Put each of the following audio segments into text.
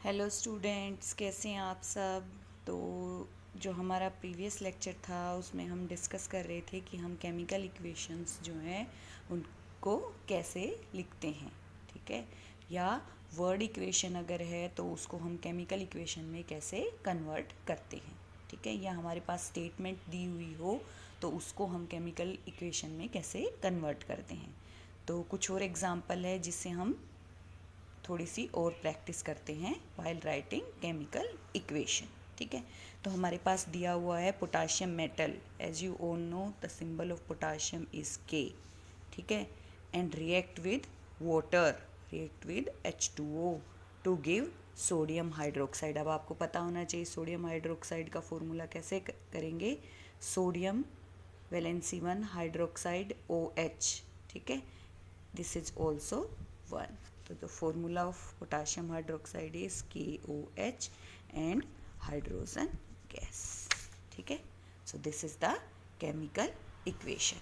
Hello students, कैसे हैं आप सब। तो जो हमारा प्रीवियस लेक्चर था उसमें हम डिस्कस कर रहे थे कि हम केमिकल इक्वेशंस जो हैं उनको कैसे लिखते हैं, ठीक है। या वर्ड इक्वेशन अगर है तो उसको हम केमिकल इक्वेशन में कैसे कन्वर्ट करते हैं, ठीक है। या हमारे पास स्टेटमेंट दी हुई हो तो उसको हम केमिकल इक्वेशन में कैसे कन्वर्ट करते हैं। तो कुछ और एग्जांपल है जिससे हम थोड़ी सी और प्रैक्टिस करते हैं वाइल राइटिंग केमिकल इक्वेशन, ठीक है। तो हमारे पास दिया हुआ है potassium metal, as you all know the symbol of potassium is K, ठीक है। And react with water, react with H2O to give sodium hydroxide. अब आपको पता होना चाहिए सोडियम हाइड्रोक्साइड का फॉर्मूला कैसे करेंगे। सोडियम वैलेंसी 1 हाइड्रोक्साइड OH, ठीक है। This is also 1। तो the formula of potassium hydroxide is KOH and hydrogen gas, ठीक है। So this is the chemical equation.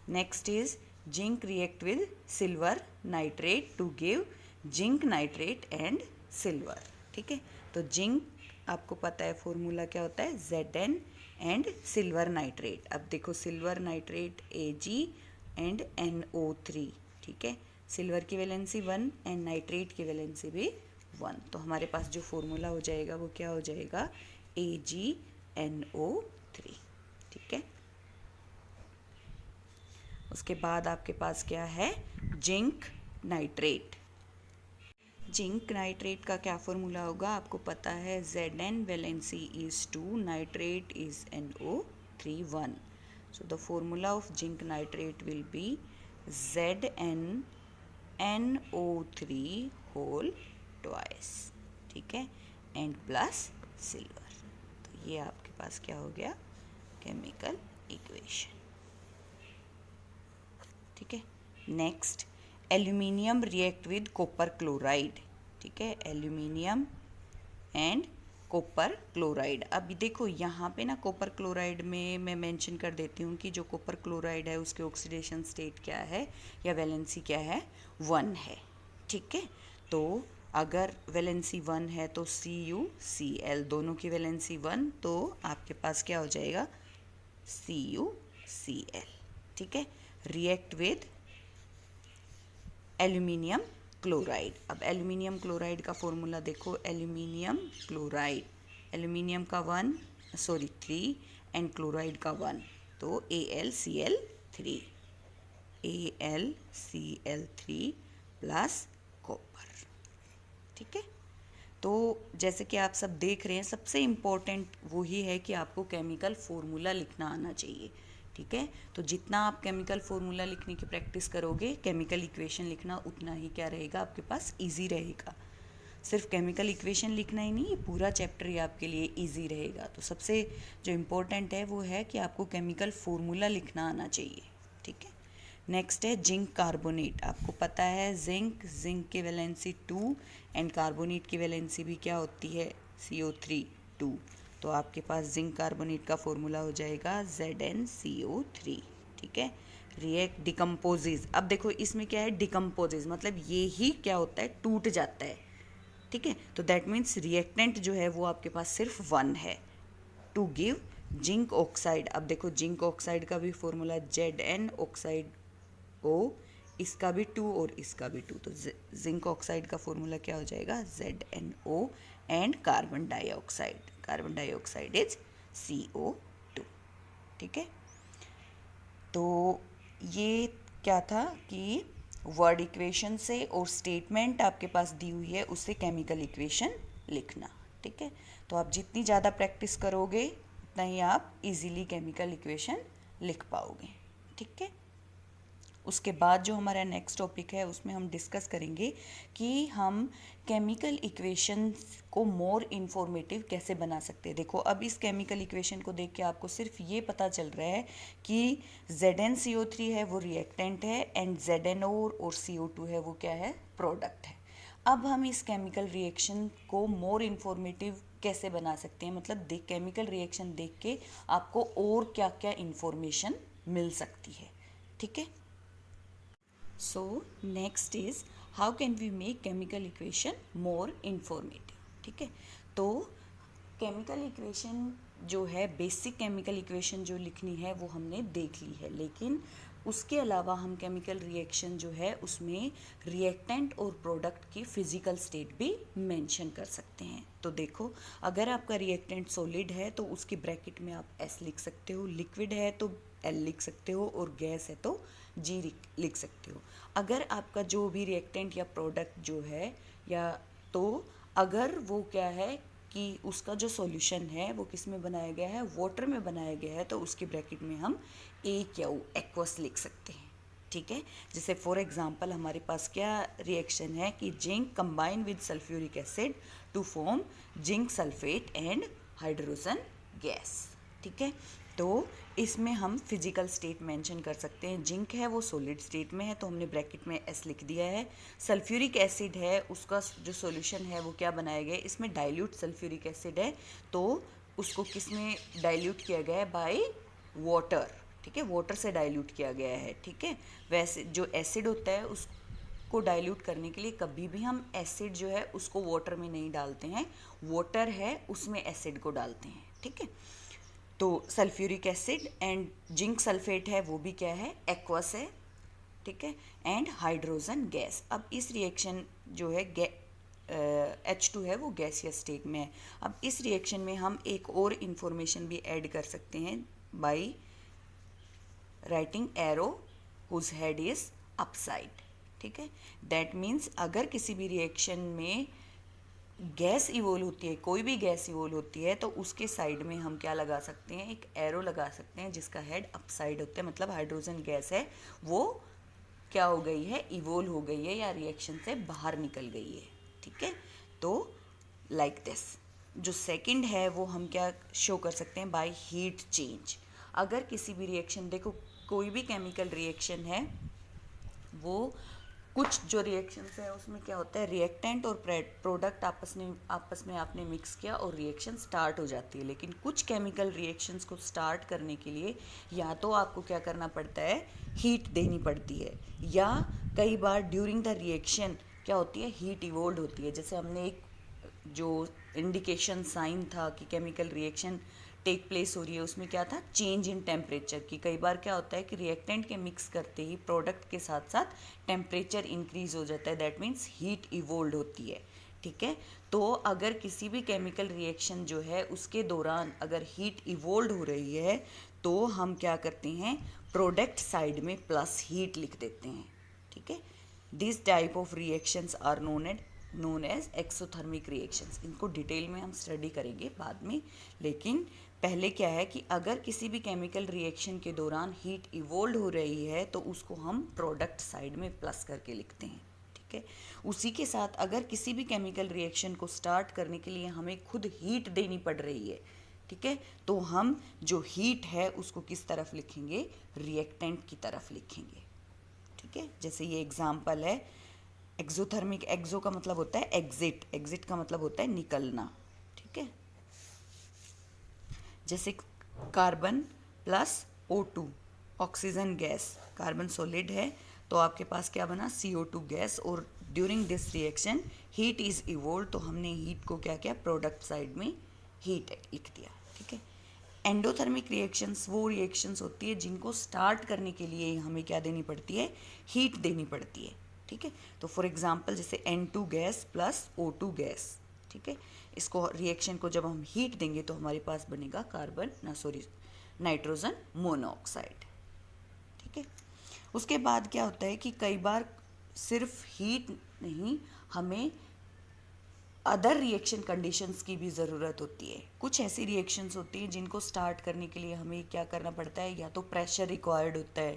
Next is zinc react with silver nitrate to give zinc nitrate and silver, ठीक है। तो zinc आपको पता है formula क्या होता है, Zn एंड सिल्वर नाइट्रेट। अब देखो silver nitrate Ag and NO3, ठीक है। सिल्वर की वैलेंसी 1 एंड नाइट्रेट की वैलेंसी भी 1। तो हमारे पास जो फॉर्मूला हो जाएगा वो क्या हो जाएगा, AgNO3, ठीक है। उसके बाद आपके पास क्या है, जिंक नाइट्रेट। जिंक नाइट्रेट का क्या फॉर्मूला होगा, आपको पता है Zn valency is 2, nitrate is NO3 1। So the formula of zinc nitrate will be Zn NO3 whole twice, ठीक है, एंड प्लस सिल्वर। तो ये आपके पास क्या हो गया, केमिकल इक्वेशन, ठीक है। Next aluminium react with copper chloride, ठीक है। Aluminium and copper chloride. अभी देखो यहाँ पे ना कॉपर क्लोराइड में मैं मेंशन कर देती हूँ कि जो कॉपर क्लोराइड है उसके ऑक्सीडेशन स्टेट क्या है या वैलेंसी क्या है, 1 है, ठीक है। तो अगर वैलेंसी 1 है तो CuCl, दोनों की वैलेंसी 1, तो आपके पास क्या हो जाएगा, CuCl, ठीक है। React with aluminium chloride. अब एल्यूमिनियम क्लोराइड का फॉर्मूला देखो, एल्यूमिनियम क्लोराइड, एल्यूमिनियम का 3 एंड क्लोराइड का 1, तो AlCl3, AlCl3 प्लस कॉपर, ठीक है। तो जैसे कि आप सब देख रहे हैं सबसे इम्पोर्टेंट वही है कि आपको केमिकल फॉर्मूला लिखना आना चाहिए, ठीक है। तो जितना आप केमिकल फॉर्मूला लिखने की प्रैक्टिस करोगे केमिकल इक्वेशन लिखना उतना ही क्या रहेगा, आपके पास इजी रहेगा। सिर्फ केमिकल इक्वेशन लिखना ही नहीं, ये पूरा चैप्टर ही आपके लिए इजी रहेगा। तो सबसे जो इम्पोर्टेंट है वो है कि आपको केमिकल फॉर्मूला लिखना आना चाहिए, ठीक है। नेक्स्ट है जिंक कार्बोनेट। आपको पता है जिंक की वैलेंसी 2 एंड कार्बोनेट की वैलेंसी भी क्या होती है, CO3 2। तो आपके पास जिंक कार्बोनेट का फॉर्मूला हो जाएगा ZnCO3, ठीक है। React decomposes. अब देखो इसमें क्या है, डिकम्पोजेज मतलब ये ही क्या होता है, टूट जाता है, ठीक है। तो दैट मीन्स रिएक्टेंट जो है वो आपके पास सिर्फ 1 है, टू गिव जिंक ऑक्साइड। अब देखो जिंक ऑक्साइड का भी फॉर्मूला Zn ऑक्साइड O, इसका भी 2 और इसका भी 2, तो जिंक ऑक्साइड का फॉर्मूला क्या हो जाएगा, ZnO and carbon dioxide is CO2, ठीक है। तो ये क्या था कि वर्ड इक्वेशन से और स्टेटमेंट आपके पास दी हुई है उससे केमिकल इक्वेशन लिखना, ठीक है। तो आप जितनी ज़्यादा प्रैक्टिस करोगे उतना ही आप इजीली केमिकल इक्वेशन लिख पाओगे, ठीक है। उसके बाद जो हमारा नेक्स्ट टॉपिक है उसमें हम डिस्कस करेंगे कि हम केमिकल इक्वेशंस को मोर इन्फॉर्मेटिव कैसे बना सकते हैं। देखो अब इस केमिकल इक्वेशन को देख के आपको सिर्फ ये पता चल रहा है कि ZnCO3 है वो रिएक्टेंट है एंड ZnO और CO2 है वो क्या है, प्रोडक्ट है। अब हम इस केमिकल रिएक्शन को मोर इन्फॉर्मेटिव कैसे बना सकते हैं, मतलब केमिकल रिएक्शन देख के आपको और क्या क्या इन्फॉर्मेशन मिल सकती है, ठीक है। So next is how can we make chemical equation more informative. ठीक है, तो केमिकल इक्वेशन जो है, बेसिक केमिकल इक्वेशन जो लिखनी है वो हमने देख ली है, लेकिन उसके अलावा हम केमिकल रिएक्शन जो है उसमें रिएक्टेंट और प्रोडक्ट की फिजिकल स्टेट भी मेंशन कर सकते हैं। तो देखो, अगर आपका रिएक्टेंट सॉलिड है तो उसकी ब्रैकेट में आप S लिख सकते हो, लिक्विड है तो L लिख सकते हो, और गैस है तो G लिख सकते हो। अगर आपका जो भी रिएक्टेंट या प्रोडक्ट जो है, या तो अगर वो क्या है कि उसका जो सॉल्यूशन है वो किस में बनाया गया है, वाटर में बनाया गया है, तो उसकी ब्रैकेट में हम एक या एक्वस लिख सकते हैं। ठीक है, जैसे फॉर एग्जांपल हमारे पास क्या रिएक्शन है कि zinc combine with sulphuric acid to form zinc sulphate and hydrogen gas. ठीक है, तो इसमें हम फिजिकल स्टेट मेंशन कर सकते हैं। जिंक है वो सॉलिड स्टेट में है तो हमने ब्रैकेट में S लिख दिया है। सल्फ्यूरिक एसिड है, उसका जो सॉल्यूशन है वो क्या बनाया गया है, इसमें डाइल्यूट सल्फ्यूरिक एसिड है, तो उसको किस में डाइल्यूट किया गया है, बाय वाटर। ठीक है, वाटर से डाइल्यूट किया गया है। ठीक है, वैसे जो एसिड होता है उसको डाइल्यूट करने के लिए कभी भी हम एसिड जो है उसको वाटर में नहीं डालते हैं, वाटर है उसमें एसिड को डालते हैं। ठीक है, तो sulphuric acid and zinc sulphate है वो भी क्या है, एक्वस है। ठीक है, एंड हाइड्रोजन गैस। अब इस रिएक्शन जो है H2 है वो गैसियस स्टेट में है। अब इस रिएक्शन में हम एक और इंफॉर्मेशन भी ऐड कर सकते हैं by writing arrow whose head is upside. ठीक है, दैट मीन्स अगर किसी भी रिएक्शन में गैस इवोल्व होती है, कोई भी गैस इवोल्व होती है, तो उसके साइड में हम क्या लगा सकते हैं, एक एरो लगा सकते हैं जिसका हेड अपसाइड होता है, मतलब हाइड्रोजन गैस है वो क्या हो गई है, इवोल्व हो गई है या रिएक्शन से बाहर निकल गई है। ठीक है, तो लाइक दिस। जो सेकंड है वो हम क्या शो कर सकते हैं, बाय हीट चेंज। अगर किसी भी रिएक्शन, देखो कोई भी केमिकल रिएक्शन है वो, कुछ जो रिएक्शंस है उसमें क्या होता है, रिएक्टेंट और प्रोडक्ट आपस में आपने मिक्स किया और रिएक्शन स्टार्ट हो जाती है। लेकिन कुछ केमिकल रिएक्शंस को स्टार्ट करने के लिए या तो आपको क्या करना पड़ता है, हीट देनी पड़ती है, या कई बार ड्यूरिंग द रिएक्शन क्या होती है, हीट इवोल्व होती है। जैसे हमने एक जो इंडिकेशन साइन था कि केमिकल रिएक्शन टेक प्लेस हो रही है, उसमें क्या था, चेंज इन टेम्परेचर की। कई बार क्या होता है कि रिएक्टेंट के मिक्स करते ही प्रोडक्ट के साथ साथ टेम्परेचर इंक्रीज हो जाता है, दैट मीन्स हीट इवोल्व होती है। ठीक है, तो अगर किसी भी केमिकल रिएक्शन जो है उसके दौरान अगर हीट इवोल्व हो रही है तो हम क्या करते हैं, प्रोडक्ट साइड में प्लस हीट लिख देते हैं। ठीक है, this type of reactions are known as exothermic reactions. इनको डिटेल में हम स्टडी करेंगे बाद में, लेकिन पहले क्या है कि अगर किसी भी केमिकल रिएक्शन के दौरान हीट इवोल्व हो रही है तो उसको हम प्रोडक्ट साइड में प्लस करके लिखते हैं। ठीक है, उसी के साथ अगर किसी भी केमिकल रिएक्शन को स्टार्ट करने के लिए हमें खुद हीट देनी पड़ रही है, ठीक है, तो हम जो हीट है उसको किस तरफ लिखेंगे, रिएक्टेंट की तरफ लिखेंगे। ठीक है, जैसे ये एग्जाम्पल है एक्सोथर्मिक। एक्सो का मतलब होता है एग्जिट, एग्जिट का मतलब होता है निकलना। ठीक है, जैसे carbon plus O2 oxygen gas, carbon solid है तो आपके पास क्या बना, CO2 गैस, और during this reaction heat is evolve, तो हमने हीट को क्या किया, प्रोडक्ट साइड में हीट लिख दिया। ठीक है, एंडोथर्मिक रिएक्शंस वो रिएक्शंस होती है जिनको स्टार्ट करने के लिए हमें क्या देनी पड़ती है, हीट देनी पड़ती है। ठीक है, तो फॉर एग्जांपल जैसे N2 gas plus O2 gas. ठीक है, इसको रिएक्शन को जब हम हीट देंगे तो हमारे पास बनेगा नाइट्रोजन मोनोऑक्साइड। ठीक है, उसके बाद क्या होता है कि कई बार सिर्फ हीट नहीं, हमें अदर रिएक्शन कंडीशंस की भी ज़रूरत होती है। कुछ ऐसी रिएक्शंस होती हैं जिनको स्टार्ट करने के लिए हमें क्या करना पड़ता है, या तो प्रेशर रिक्वायर्ड होता है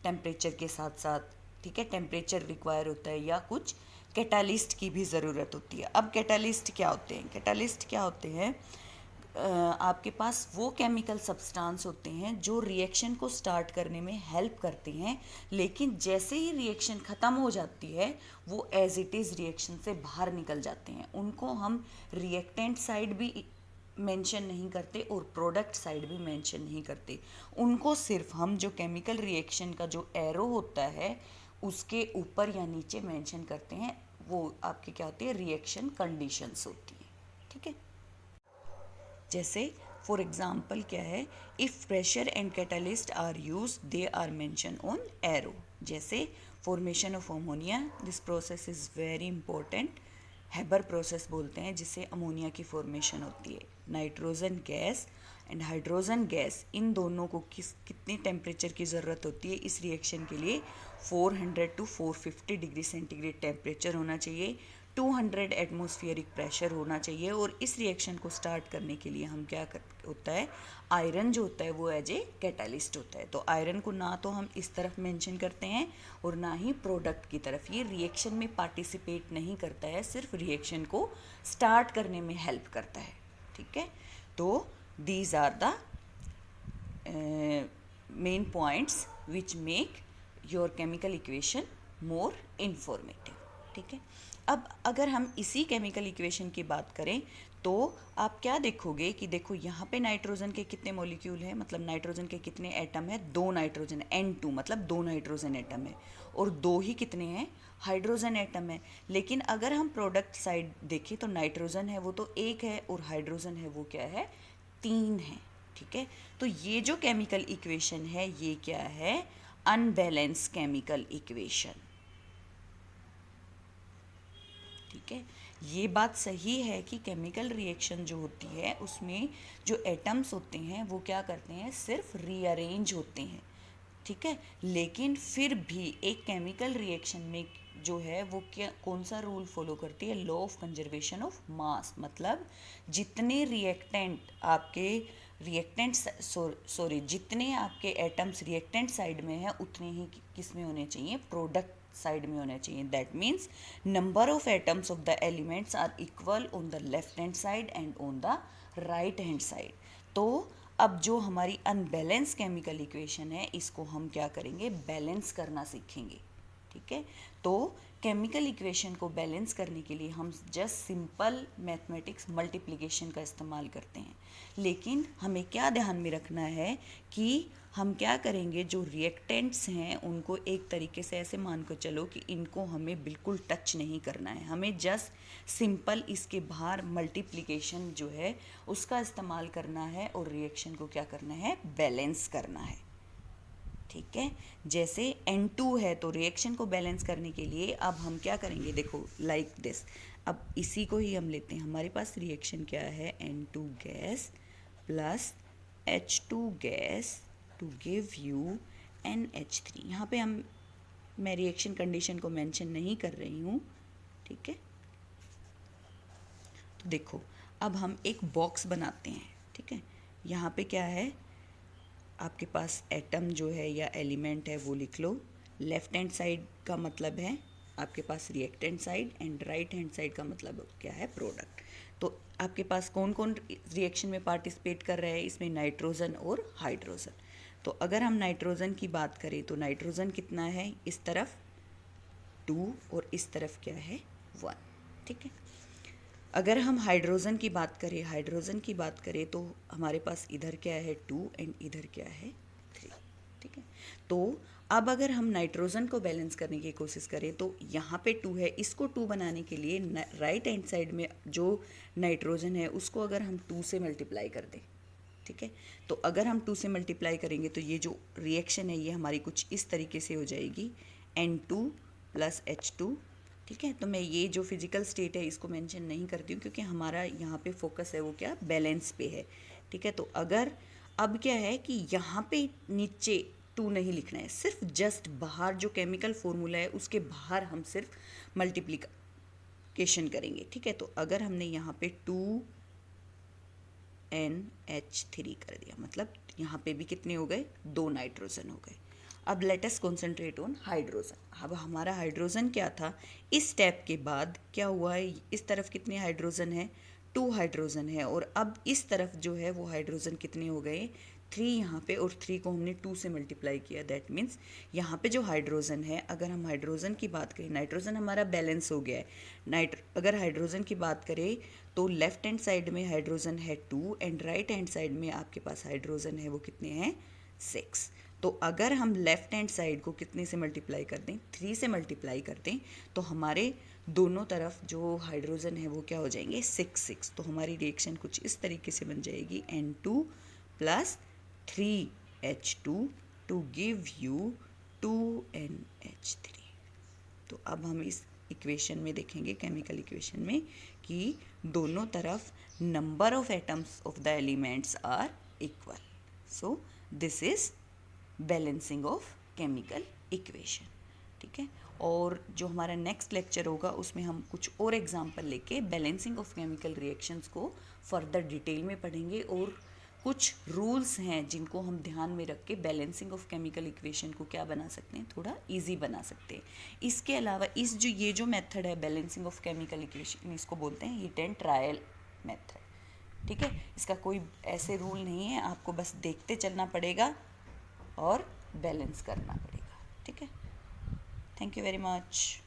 टेम्परेचर के साथ साथ, ठीक है, टेम्परेचर रिक्वायर होता है, या कुछ कैटालिस्ट की भी ज़रूरत होती है। अब कैटालिस्ट क्या होते हैं, कैटालिस्ट क्या होते हैं, आपके पास वो केमिकल सब्सटेंस होते हैं जो रिएक्शन को स्टार्ट करने में हेल्प करते हैं, लेकिन जैसे ही रिएक्शन ख़त्म हो जाती है वो एज इट इज़ रिएक्शन से बाहर निकल जाते हैं। उनको हम रिएक्टेंट साइड भी मेंशन नहीं करते और प्रोडक्ट साइड भी मेंशन नहीं करते। उनको सिर्फ हम जो केमिकल रिएक्शन का जो एरो होता है उसके ऊपर या नीचे मेंशन करते हैं, वो आपकी क्या होती है, रिएक्शन कंडीशंस होती है। ठीक है, जैसे फॉर एग्जाम्पल क्या है, if pressure and catalyst are use they are mention on arrow. जैसे formation of ammonia, this process is very important, Haber process बोलते हैं, जिससे अमोनिया की फॉर्मेशन होती है। Nitrogen gas and hydrogen gas, इन दोनों को कितनी टेम्परेचर की ज़रूरत होती है इस रिएक्शन के लिए? 400 to 450 डिग्री सेंटीग्रेड टेम्परेचर होना चाहिए, 200 एटमॉस्फेरिक प्रेशर होना चाहिए। और इस रिएक्शन को स्टार्ट करने के लिए हम क्या कर होता है, आयरन जो होता है वो एज ए कैटालिस्ट होता है। तो आयरन को ना तो हम इस तरफ मेंशन करते हैं और ना ही प्रोडक्ट की तरफ। ये रिएक्शन में पार्टिसिपेट नहीं करता है, सिर्फ रिएक्शन को स्टार्ट करने में हेल्प करता है। ठीक है, तो these are the main points which make your chemical equation more informative. ठीक है, अब अगर हम इसी केमिकल इक्वेशन की बात करें तो आप क्या देखोगे कि देखो यहाँ पे नाइट्रोजन के कितने मॉलिक्यूल हैं, मतलब नाइट्रोजन के कितने एटम है? 2 नाइट्रोजन, N2 मतलब 2 नाइट्रोजन एटम है, और 2 ही कितने हैं? हाइड्रोजन एटम है। लेकिन अगर हम प्रोडक्ट साइड देखें तो नाइट्रोजन है वो तो 1 है, और हाइड्रोजन है वो क्या है? 3 है। ठीक है, तो ये जो केमिकल इक्वेशन है ये क्या है? Unbalance chemical equation. ठीक है, ये बात सही है कि केमिकल रिएक्शन जो होती है उसमें जो एटम्स होते हैं वो क्या करते हैं? सिर्फ रीअरेंज होते हैं। ठीक है, लेकिन फिर भी एक केमिकल रिएक्शन में जो है वो क्या, कौन सा रूल फॉलो करती है? Law of conservation of mass. मतलब जितने रिएक्टेंट आपके जितने आपके एटम्स रिएक्टेंट साइड में है उतने ही किस में होने चाहिए? प्रोडक्ट साइड में होना चाहिए। That means number of atoms of the elements are equal on the left hand side and on the right hand side. तो अब जो हमारी अनबैलेंस केमिकल इक्वेशन है इसको हम क्या करेंगे? बैलेंस करना सीखेंगे। ठीक है, तो केमिकल इक्वेशन को बैलेंस करने के लिए हम जस्ट सिंपल मैथमेटिक्स मल्टीप्लिकेशन का इस्तेमाल करते हैं। लेकिन हमें क्या ध्यान में रखना है कि हम क्या करेंगे, जो रिएक्टेंट्स हैं उनको एक तरीके से ऐसे मान कर चलो कि इनको हमें बिल्कुल टच नहीं करना है, हमें जस्ट सिंपल इसके बाहर मल्टीप्लिकेशन जो है उसका इस्तेमाल करना है और रिएक्शन को क्या करना है? बैलेंस करना है। ठीक है, जैसे N2 है तो रिएक्शन को बैलेंस करने के लिए अब हम क्या करेंगे? देखो लाइक दिस, अब इसी को ही हम लेते हैं। हमारे पास रिएक्शन क्या है? N2 gas plus H2 gas to give you NH3। यहाँ पे मैं रिएक्शन कंडीशन को मेंशन नहीं कर रही हूँ। ठीक है, तो देखो अब हम एक बॉक्स बनाते हैं। ठीक है, यहाँ पे क्या है? आपके पास एटम जो है या एलिमेंट है वो लिख लो। लेफ्ट हैंड साइड का मतलब है आपके पास reactant side, and right hand side का मतलब क्या है? प्रोडक्ट। तो आपके पास कौन कौन रिएक्शन में पार्टिसिपेट कर रहे हैं? इसमें नाइट्रोजन और हाइड्रोजन। तो अगर हम नाइट्रोजन की बात करें तो नाइट्रोजन कितना है? इस तरफ 2 और इस तरफ क्या है? 1। ठीक है, अगर हम हाइड्रोजन की बात करें तो हमारे पास इधर क्या है? 2 एंड इधर क्या है? 3। ठीक है, तो अब अगर हम नाइट्रोजन को बैलेंस करने की कोशिश करें तो यहाँ पे 2 है, इसको 2 बनाने के लिए राइट हैंड साइड में जो नाइट्रोजन है उसको अगर हम 2 से मल्टीप्लाई कर दें। ठीक है, तो अगर हम 2 से मल्टीप्लाई करेंगे तो ये जो रिएक्शन है ये हमारी कुछ इस तरीके से हो जाएगी, N2 प्लस H2। ठीक है, तो मैं ये जो फिजिकल स्टेट है इसको मेंशन नहीं करती हूँ क्योंकि हमारा यहाँ पे फोकस है वो क्या? बैलेंस पे है। ठीक है, तो अगर अब क्या है कि यहाँ पे नीचे 2 नहीं लिखना है, सिर्फ जस्ट बाहर जो केमिकल फॉर्मूला है उसके बाहर हम सिर्फ मल्टीप्लिकेशन करेंगे। ठीक है, तो अगर हमने यहाँ पे 2NH3 कर दिया, मतलब यहाँ पे भी कितने हो गए? 2 नाइट्रोजन हो गए। अब let us concentrate on hydrogen. अब हमारा हाइड्रोजन क्या था? इस स्टेप के बाद क्या हुआ है? इस तरफ कितने हाइड्रोजन है? 2 हाइड्रोजन है, और अब इस तरफ जो है वो हाइड्रोजन कितने हो गए? 3 यहाँ पे, और 3 को हमने 2 से मल्टीप्लाई किया। दैट मीन्स यहाँ पे जो हाइड्रोजन है, अगर हम हाइड्रोजन की बात करें, नाइट्रोजन हमारा बैलेंस हो गया है। अगर हाइड्रोजन की बात करें तो लेफ्ट हैंड साइड में हाइड्रोजन है 2 एंड राइट हैंड साइड में आपके पास हाइड्रोजन है वो कितने हैं? 6। तो अगर हम लेफ्ट हैंड साइड को कितने से मल्टीप्लाई कर दें, 3 से मल्टीप्लाई कर दें, तो हमारे दोनों तरफ जो हाइड्रोजन है वो क्या हो जाएंगे, 6 तो हमारी रिएक्शन कुछ इस तरीके से बन जाएगी N2 plus 3H2 to give you 2NH3। तो अब हम इस इक्वेशन में देखेंगे, केमिकल इक्वेशन में, कि दोनों तरफ number of atoms of the elements are equal. So this is balancing of chemical equation. ठीक है, और जो हमारा नेक्स्ट लेक्चर होगा उसमें हम कुछ और एग्जांपल लेके बैलेंसिंग ऑफ केमिकल रिएक्शंस को फर्दर डिटेल में पढ़ेंगे, और कुछ रूल्स हैं जिनको हम ध्यान में रख के बैलेंसिंग ऑफ केमिकल इक्वेशन को क्या बना सकते हैं, थोड़ा इजी बना सकते हैं। इसके अलावा ये जो मेथड है बैलेंसिंग ऑफ केमिकल इक्वेशन, इसको बोलते हैं हीट एंड ट्रायल मेथड। ठीक है, इसका कोई ऐसे रूल नहीं है, आपको बस देखते चलना पड़ेगा और बैलेंस करना पड़ेगा। ठीक है, थैंक यू वेरी मच।